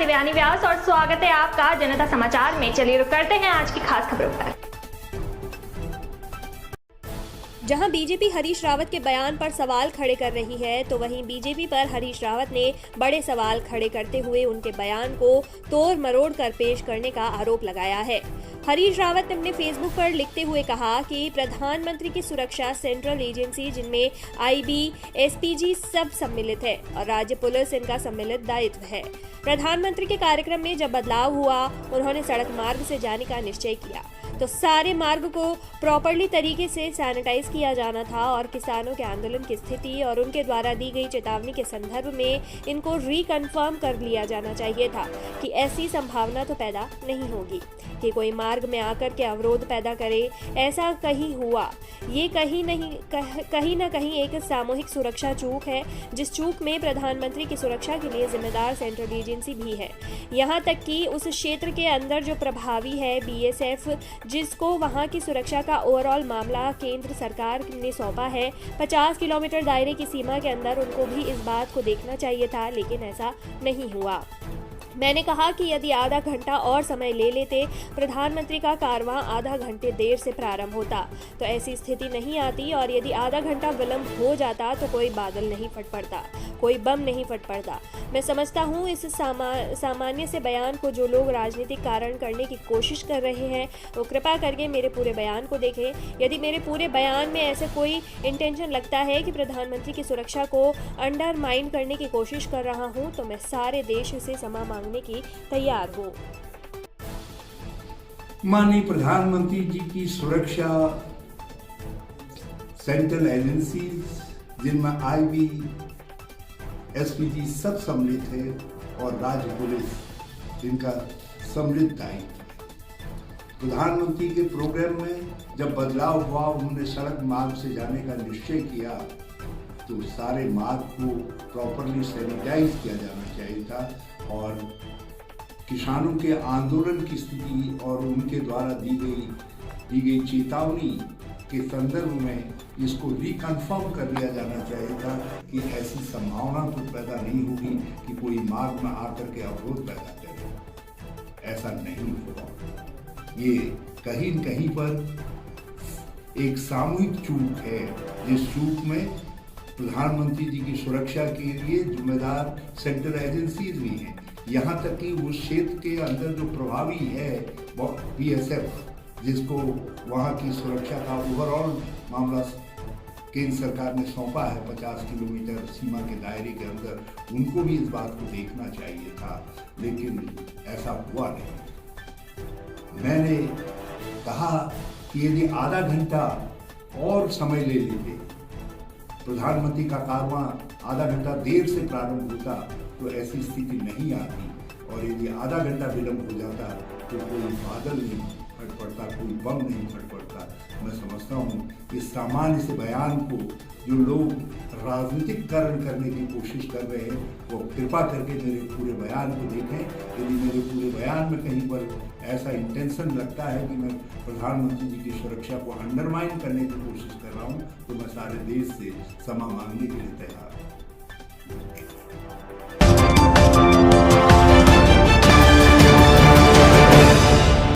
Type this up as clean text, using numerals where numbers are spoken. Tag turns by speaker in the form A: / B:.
A: दिव्यानी व्यास और स्वागत है आपका जनता समाचार में। चलिए रुक करते हैं आज की खास खबरों पर।
B: जहां बीजेपी हरीश रावत के बयान पर सवाल खड़े कर रही है, तो वहीं बीजेपी पर हरीश रावत ने बड़े सवाल खड़े करते हुए उनके बयान को तोड़ मरोड़ कर पेश करने का आरोप लगाया है। हरीश रावत ने अपने फेसबुक पर लिखते हुए कहा कि प्रधानमंत्री की सुरक्षा सेंट्रल एजेंसी जिनमें आईबी, एसपीजी सब सम्मिलित है और राज्य पुलिस इनका सम्मिलित दायित्व है। प्रधानमंत्री के कार्यक्रम में जब बदलाव हुआ, उन्होंने सड़क मार्ग से जाने का निश्चय किया तो सारे मार्ग को प्रॉपरली तरीके से सैनिटाइज किया जाना था और किसानों के आंदोलन की स्थिति और उनके द्वारा दी गई चेतावनी के संदर्भ में इनको रिकन्फर्म कर लिया जाना चाहिए था कि ऐसी संभावना तो पैदा नहीं होगी कि कोई मार्ग में आकर के अवरोध पैदा करे। ऐसा कहीं हुआ, ये कहीं ना कहीं एक सामूहिक सुरक्षा चूक है, जिस चूक में प्रधानमंत्री की सुरक्षा के लिए जिम्मेदार सेंट्रल एजेंसी भी है। यहाँ तक कि उस क्षेत्र के अंदर जो प्रभावी है बीएसएफ, जिसको वहां की सुरक्षा का ओवरऑल मामला केंद्र सरकार ने सौंपा है, 50 किलोमीटर दायरे की सीमा के अंदर उनको भी इस बात को देखना चाहिए था, लेकिन ऐसा नहीं हुआ। मैंने कहा कि यदि आधा घंटा और समय ले लेते, प्रधानमंत्री का कारवां आधा घंटे देर से प्रारंभ होता तो ऐसी स्थिति नहीं आती, और यदि आधा घंटा विलंब हो जाता तो कोई बादल नहीं फट पड़ता, कोई बम नहीं फट पड़ता। मैं समझता हूँ इस सामान्य से बयान को जो लोग राजनीतिक कारण करने की कोशिश कर रहे हैं, वो कृपा करके मेरे पूरे बयान को देखें। यदि मेरे पूरे बयान में ऐसे कोई इंटेंशन लगता है कि प्रधानमंत्री की सुरक्षा को अंडरमाइन करने की कोशिश कर रहा हूँ, तो मैं सारे देश से क्षमा मांगने की तैयार हूँ।
C: माननीय प्रधानमंत्री जी की सुरक्षा सेंट्रल एजेंसीज जिनमें आईबी, एसपीजी सब सम्मिलित है और राज्य पुलिस इनका सम्मिलित दायित्व है। प्रधानमंत्री के प्रोग्राम में जब बदलाव हुआ, उन्होंने सड़क मार्ग से जाने का निश्चय किया तो सारे मार्ग को प्रॉपरली सैनिटाइज किया जाना चाहिए था और किसानों के आंदोलन की स्थिति और उनके द्वारा दी गई चेतावनी के संदर्भ में इसको रिकन्फर्म कर लिया जाना चाहिए था कि ऐसी संभावना तो पैदा नहीं होगी कि कोई मार्ग में आकर के अवरोध पैदा करे। ऐसा नहीं हुआ। ये कहीं न कहीं पर एक सामूहिक चूक है, जिस चूक में प्रधानमंत्री जी की सुरक्षा के लिए जिम्मेदार सेंट्रल एजेंसीज भी हैं। यहाँ तक कि उस क्षेत्र के अंदर जो प्रभावी है बीएसएफ, जिसको वहाँ की सुरक्षा का ओवरऑल मामला केंद्र सरकार ने सौंपा है 50 किलोमीटर सीमा के दायरे के अंदर, उनको भी इस बात को देखना चाहिए था, लेकिन ऐसा हुआ नहीं। मैंने कहा कि यदि आधा घंटा और समय ले लेते, प्रधानमंत्री का कारवां आधा घंटा देर से प्रारंभ होता तो ऐसी स्थिति नहीं आती, और यदि आधा घंटा विलंब हो जाता तो कोई बादल नहीं फट पड़ता, कोई बम नहीं फट पड़ता। मैं समझता हूँ इस सामान्य से बयान को जो लोग राजनीतिकरण करने की कोशिश कर रहे हैं, वो कृपा करके मेरे पूरे बयान को देखें। यदि मेरे पूरे बयान में कहीं पर ऐसा इंटेंशन लगता है कि मैं प्रधानमंत्री जी की सुरक्षा को अंडरमाइन करने की कोशिश कर रहा हूँ, तो मैं सारे देश से क्षमा मांगने के लिए तैयार हूँ।